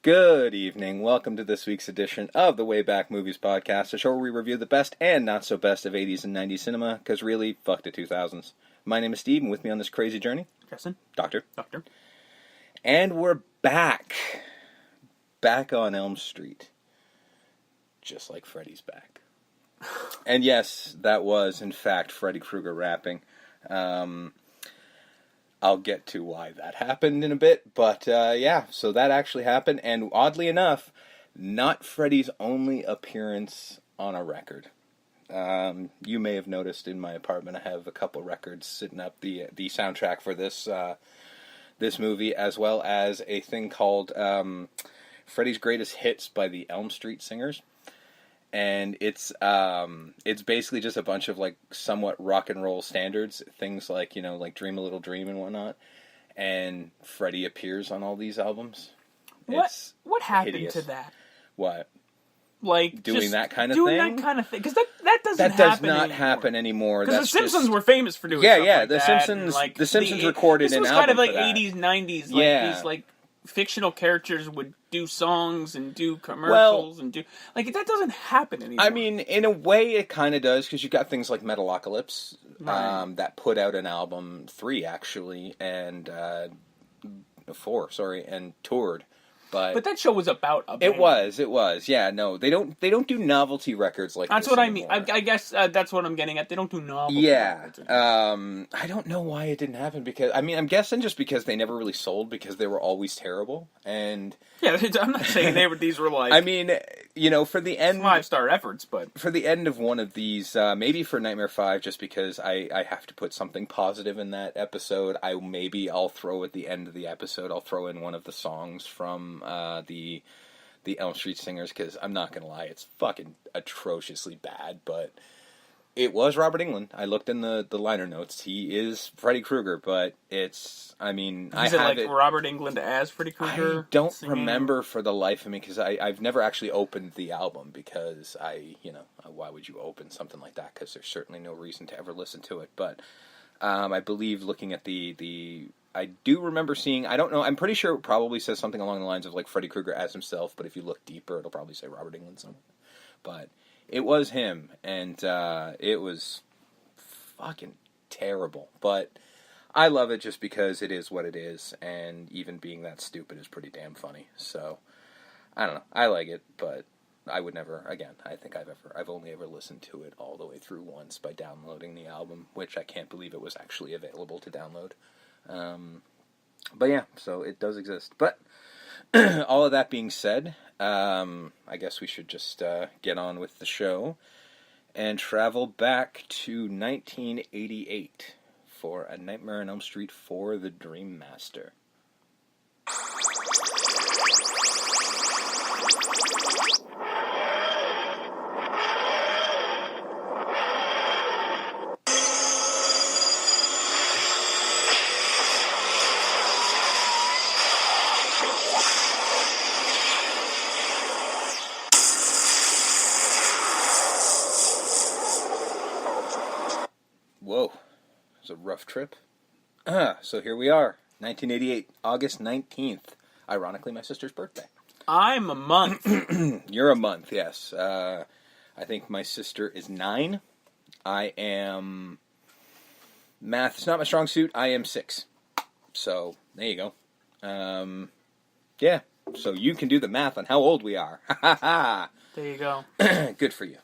Good evening. Welcome to this week's edition of the WayBack Movies Podcast, a show where we review the best and not so best of 80s and 90s cinema, because really, fuck the 2000s. My name is Steve, and with me on this crazy journey, Justin. Doctor. Doctor. And we're back. Back on Elm Street. Just like Freddy's back. And yes, that was, in fact, Freddy Krueger rapping. I'll get to why that happened in a bit, but yeah, so that actually happened, and oddly enough, not Freddy's only appearance on a record. You may have noticed in my apartment I have a couple records sitting up, the soundtrack for this movie, as well as a thing called Freddy's Greatest Hits by the Elm Street Singers. And it's basically just a bunch of like somewhat rock and roll standards, things like, you know, like Dream a Little Dream and whatnot. And Freddie appears on all these albums. What happened hideous. to that? What? Like doing that kind of thing? thing? Doing that kind of thing. Because that doesn't happen That does not anymore. happen anymore. Because the Simpsons were famous for doing stuff like the that. Simpsons. Like, the Simpsons recorded an album. This was kind of like for that. 80s, 90s. Like these like fictional characters would do songs and do commercials and do like that doesn't happen anymore. I mean, in a way, it kind of does because you got things like Metalocalypse that put out an album 3 actually and 4, and toured. But that show was about a band. It was. Yeah, no, they don't do novelty records like that's this what anymore. I mean. I guess that's what I'm getting at. They don't do novelty records anymore. I don't know why it didn't happen because I'm guessing just because they never really sold because they were always terrible and yeah, I'm not saying these were like. I mean, you know, for the end 5-star efforts, but for the end of one of these, maybe for Nightmare 5, just because I have to put something positive in that episode. I'll throw at the end of the episode. I'll throw in one of the songs from the Elm Street Singers because I'm not gonna lie, it's fucking atrociously bad, but. It was Robert Englund. I looked in the liner notes. He is Freddy Krueger, but it's... I mean, is it like Robert Englund as Freddy Krueger? I don't remember for the life of me, because I've never actually opened the album, because why would you open something like that? Because there's certainly no reason to ever listen to it. But I believe looking at the... I do remember seeing... I don't know. I'm pretty sure it probably says something along the lines of like Freddy Krueger as himself, but if you look deeper, it'll probably say Robert Englund somewhere. But... It was him, and it was fucking terrible. But I love it just because it is what it is, and even being that stupid is pretty damn funny. So, I don't know. I like it, but I would never, again, I think I've only ever listened to it all the way through once by downloading the album, which I can't believe it was actually available to download. But yeah, so it does exist. But all of that being said, I guess we should just get on with the show and travel back to 1988 for A Nightmare on Elm Street 4: The Dream Master. Whoa, it was a rough trip. So here we are, 1988, August 19th. Ironically, my sister's birthday. I'm a month. You're a month, yes. I think my sister is 9. I am... Math is not my strong suit. I am 6. So, there you go. Yeah, so you can do the math on how old we are. Ha ha ha! There you go. Good for you.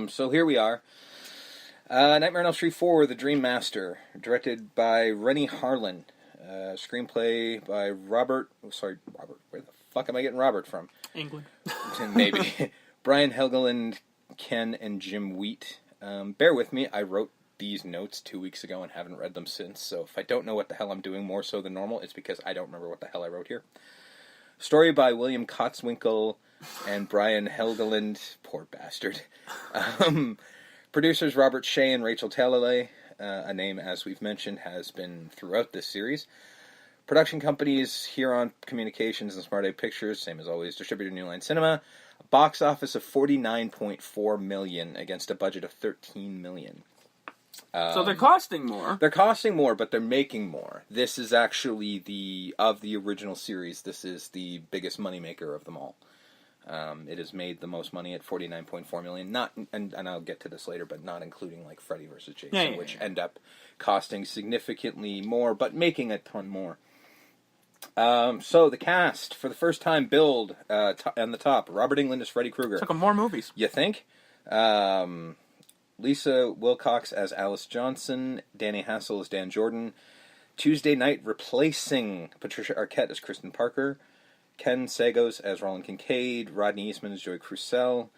So here we are. Nightmare on Elm Street 4, The Dream Master, directed by Rennie Harlan, screenplay by Robert, where the fuck am I getting Robert from? England. Maybe. Brian Helgeland, Ken, and Jim Wheat. Bear with me, I wrote these notes 2 weeks ago and haven't read them since, so if I don't know what the hell I'm doing more so than normal, it's because I don't remember what the hell I wrote here. Story by William Kotzwinkle and Brian Helgeland, poor bastard. Producers Robert Shea and Rachel Talalay, a name, as we've mentioned, has been throughout this series. Production companies, Huron Communications and Smart A Pictures, same as always, distributor New Line Cinema. A box office of $49.4 million against a budget of $13 million. So they're costing more. They're costing more, but they're making more. This is actually of the original series, this is the biggest moneymaker of them all. It has made the most money at $49.4 million. Not, and I'll get to this later, but not including like Freddy vs. Jason, which end up costing significantly more, but making a ton more. So the cast, for the first time, billed on the top. Robert Englund as Freddy Krueger. Took him more movies. You think? Lisa Wilcox as Alice Johnson. Danny Hassel as Dan Jordan. Tuesday night replacing Patricia Arquette as Kristen Parker. Ken Sagos as Roland Kincaid. Rodney Eastman as Joey Crucell.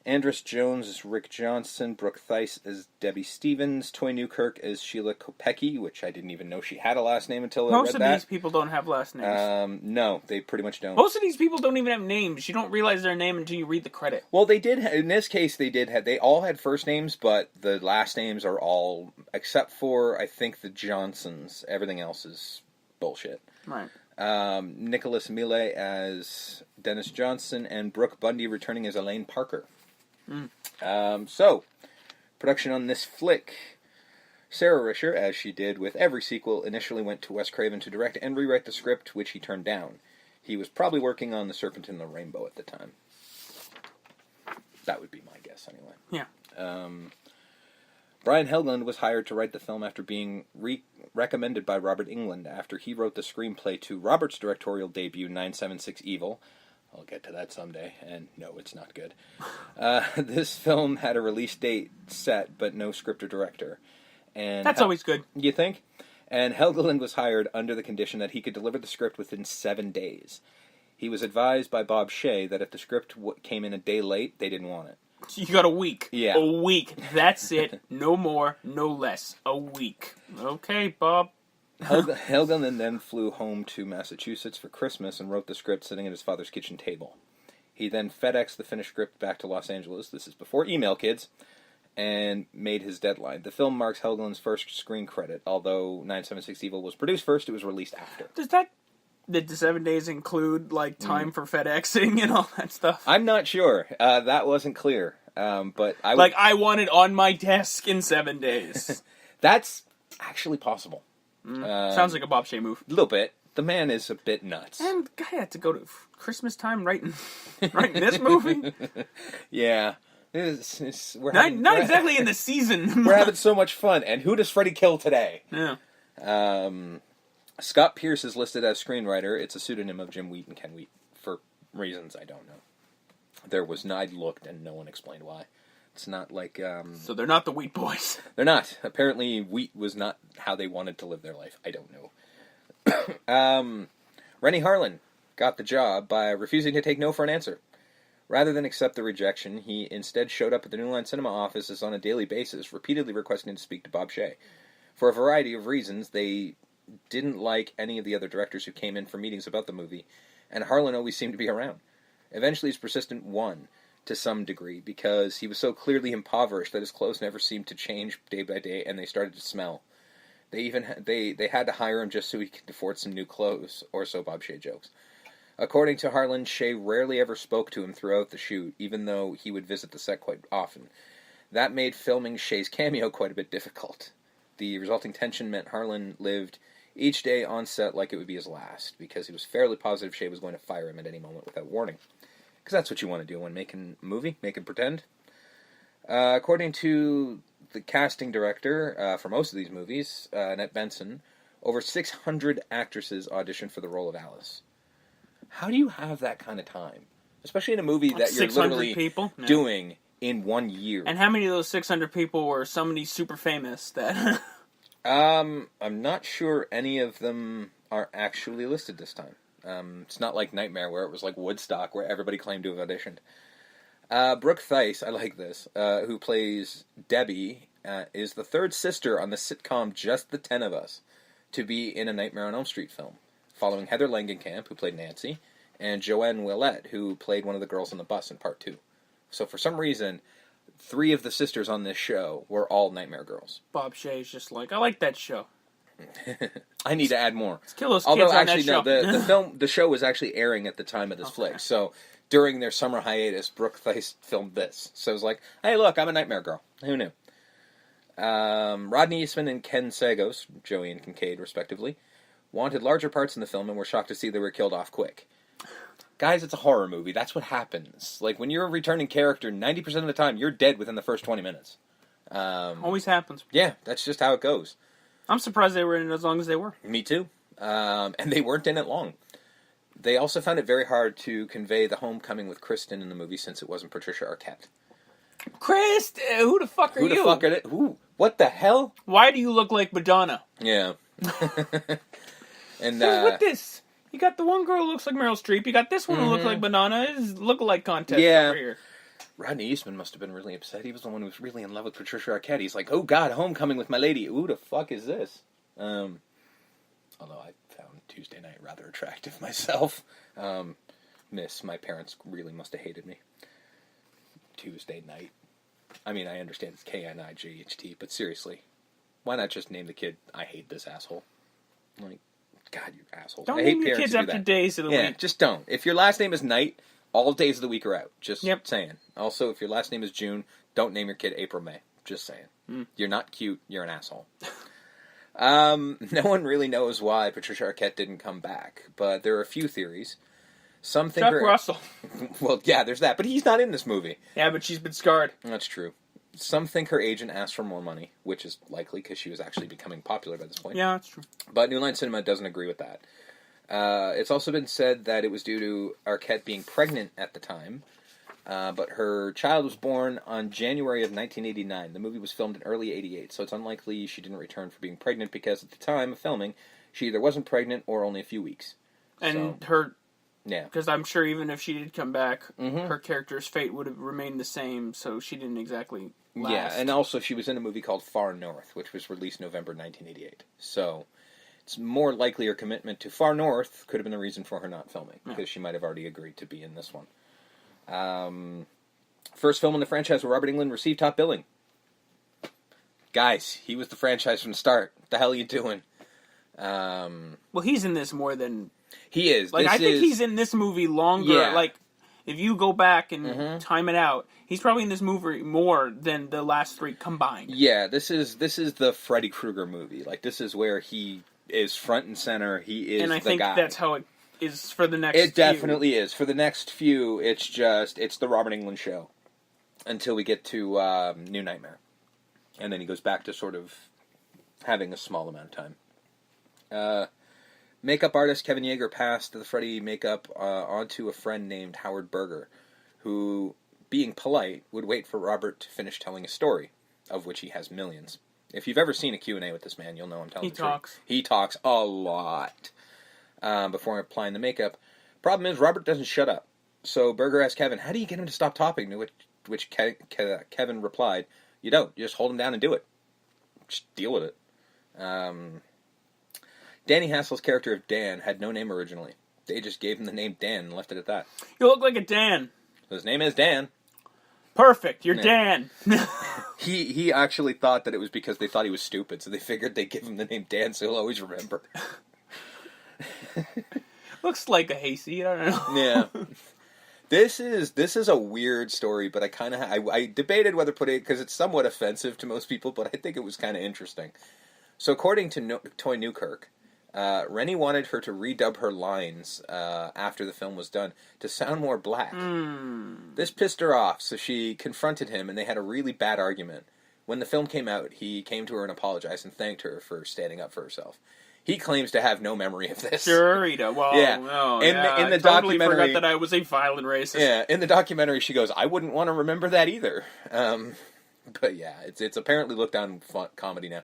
Andrus Jones as Rick Johnson. Brooke Theiss as Debbie Stevens. Toy Newkirk as Sheila Kopecki, which I didn't even know she had a last name until I read that. Most of these people don't have last names. No, they pretty much don't. Most of these people don't even have names. You don't realize their name until you read the credit. Well, they did. In this case, they all had first names, but the last names are all, except for, I think, the Johnsons. Everything else is bullshit. Right. Nicholas Mille as Dennis Johnson, and Brooke Bundy returning as Elaine Parker. So, production on this flick. Sarah Risher, as she did with every sequel, initially went to Wes Craven to direct and rewrite the script, which he turned down. He was probably working on The Serpent and the Rainbow at the time. That would be my guess, anyway. Yeah. Brian Helgeland was hired to write the film after being recommended by Robert Englund after he wrote the screenplay to Robert's directorial debut, 976 Evil. I'll get to that someday, and no, it's not good. This film had a release date set, but no script or director. And that's always good. You think? And Helgeland was hired under the condition that he could deliver the script within 7 days. He was advised by Bob Shea that if the script came in a day late, they didn't want it. You got a week. Yeah. A week. That's it. No more, no less. A week. Okay, Bob. Helgeland then flew home to Massachusetts for Christmas and wrote the script sitting at his father's kitchen table. He then FedExed the finished script back to Los Angeles. This is before email, kids. And made his deadline. The film marks Helgeland's first screen credit. Although 976 Evil was produced first, it was released after. Did the 7 days include, like, time for FedExing and all that stuff? I'm not sure. That wasn't clear. But I want it on my desk in 7 days. That's actually possible. Sounds like a Bob Shea move. A little bit. The man is a bit nuts. And guy had to go to Christmas time writing this movie. Yeah. We're not exactly in the season. We're having so much fun. And who does Freddy kill today? Yeah. Scott Pierce is listed as screenwriter. It's a pseudonym of Jim Wheat and Ken Wheat for reasons I don't know. I looked and no one explained why. It's not like... So they're not the Wheat Boys. They're not. Apparently, wheat was not how they wanted to live their life. I don't know. Rennie Harlan got the job by refusing to take no for an answer. Rather than accept the rejection, he instead showed up at the New Line Cinema offices on a daily basis, repeatedly requesting to speak to Bob Shea. For a variety of reasons, they didn't like any of the other directors who came in for meetings about the movie, and Harlan always seemed to be around. Eventually, his persistent won, to some degree, because he was so clearly impoverished that his clothes never seemed to change day by day, and they started to smell. They had to hire him just so he could afford some new clothes, or so Bob Shea jokes. According to Harlan, Shea rarely ever spoke to him throughout the shoot, even though he would visit the set quite often. That made filming Shea's cameo quite a bit difficult. The resulting tension meant Harlan lived each day on set like it would be his last, because he was fairly positive Shea was going to fire him at any moment without warning. Because that's what you want to do when making a movie, make it pretend. According to the casting director for most of these movies, Annette Benson, over 600 actresses auditioned for the role of Alice. How do you have that kind of time? Especially in a movie that you're literally doing in 1 year. And how many of those 600 people were somebody super famous that... I'm not sure any of them are actually listed this time. It's not like Nightmare, where it was like Woodstock, where everybody claimed to have auditioned. Brooke Theiss, I like this, who plays Debbie, is the third sister on the sitcom Just the 10 of Us to be in a Nightmare on Elm Street film, following Heather Langenkamp, who played Nancy, and Joanne Willette, who played one of the girls on the bus in Part 2. So for some reason, 3 of the sisters on this show were all Nightmare girls. Bob Shea's just like, I like that show. I need to add more. Let's kill those kids on that show. The show was actually airing at the time of this flick. So during their summer hiatus, Brooke Theiss filmed this. So it was like, hey, look, I'm a Nightmare girl. Who knew? Rodney Eastman and Ken Sagos, Joey and Kincaid respectively, wanted larger parts in the film and were shocked to see they were killed off quick. Guys, it's a horror movie. That's what happens. Like, when you're a returning character, 90% of the time, you're dead within the first 20 minutes. Always happens. Yeah, that's just how it goes. I'm surprised they were in it as long as they were. Me too. And they weren't in it long. They also found it very hard to convey the homecoming with Kristen in the movie since it wasn't Patricia Arquette. Kristen? Who the fuck are you? Who the fuck are they? Who? What the hell? Why do you look like Madonna? Yeah. And what this? You got the one girl who looks like Meryl Streep. You got this one who looks like Madonna. It's look-alike contest over here. Rodney Eastman must have been really upset. He was the one who was really in love with Patricia Arquette. He's like, oh God, homecoming with my lady. Who the fuck is this? Although I found Tuesday Night rather attractive myself. My parents really must have hated me. Tuesday Night. I mean, I understand it's K-N-I-G-H-T, but seriously, why not just name the kid, I hate this asshole? Like, God, you assholes. Don't I hate name your kids after days of the week. Just don't. If your last name is Knight, all days of the week are out. Just saying. Also, if your last name is June, don't name your kid April May. Just saying. You're not cute. You're an asshole. No one really knows why Patricia Arquette didn't come back, but there are a few theories. Some think Chuck Russell. Well, yeah, there's that, but he's not in this movie. Yeah, but she's been scarred. That's true. Some think her agent asked for more money, which is likely because she was actually becoming popular by this point. Yeah, that's true. But New Line Cinema doesn't agree with that. It's also been said that it was due to Arquette being pregnant at the time, but her child was born on January of 1989. The movie was filmed in early 88, so it's unlikely she didn't return for being pregnant because at the time of filming, she either wasn't pregnant or only a few weeks. And yeah, because I'm sure even if she did come back, her character's fate would have remained the same, so she didn't exactly last. Yeah, and also she was in a movie called Far North, which was released November 1988. So it's more likely her commitment to Far North could have been the reason for her not filming, because she might have already agreed to be in this one. First film in the franchise where Robert Englund received top billing. Guys, he was the franchise from the start. What the hell are you doing? Well, he's in this more than... He is. Like, I think he's in this movie longer. Yeah. Like, if you go back and time it out, he's probably in this movie more than the last three combined. Yeah, this is the Freddy Krueger movie. Like, this is where he is front and center. He is the guy. And I think that's how it is for the next few. It definitely is. For the next few, it's the Robert Englund show. Until we get to New Nightmare. And then he goes back to sort of having a small amount of time. Makeup artist Kevin Yeager passed the Freddy makeup onto a friend named Howard Berger, who, being polite, would wait for Robert to finish telling a story, of which he has millions. If you've ever seen a Q&A with this man, you'll know I'm telling the truth. He talks a lot before applying the makeup. Problem is, Robert doesn't shut up. So Berger asked Kevin, how do you get him to stop talking? To which Kevin replied, you don't. You just hold him down and do it. Just deal with it. Danny Hassel's character of Dan had no name originally. They just gave him the name Dan and left it at that. You look like a Dan. His name is Dan. Perfect, you're Dan. He actually thought that it was because they thought he was stupid, so they figured they'd give him the name Dan so he'll always remember. Looks like a hayseed, I don't know. Yeah. This is a weird story, but I debated whether put it, because it's somewhat offensive to most people, but I think it was kind of interesting. So according to Toy Newkirk, Rennie wanted her to redub her lines after the film was done to sound more black. This pissed her off, so she confronted him, and they had a really bad argument. When the film came out, he came to her and apologized and thanked her for standing up for herself. He claims to have no memory of this. Sure, he does. Well, yeah. No, in the I totally forgot that I was a violent racist. Yeah, in the documentary, she goes, I wouldn't want to remember that either. But yeah, it's apparently looked on comedy now.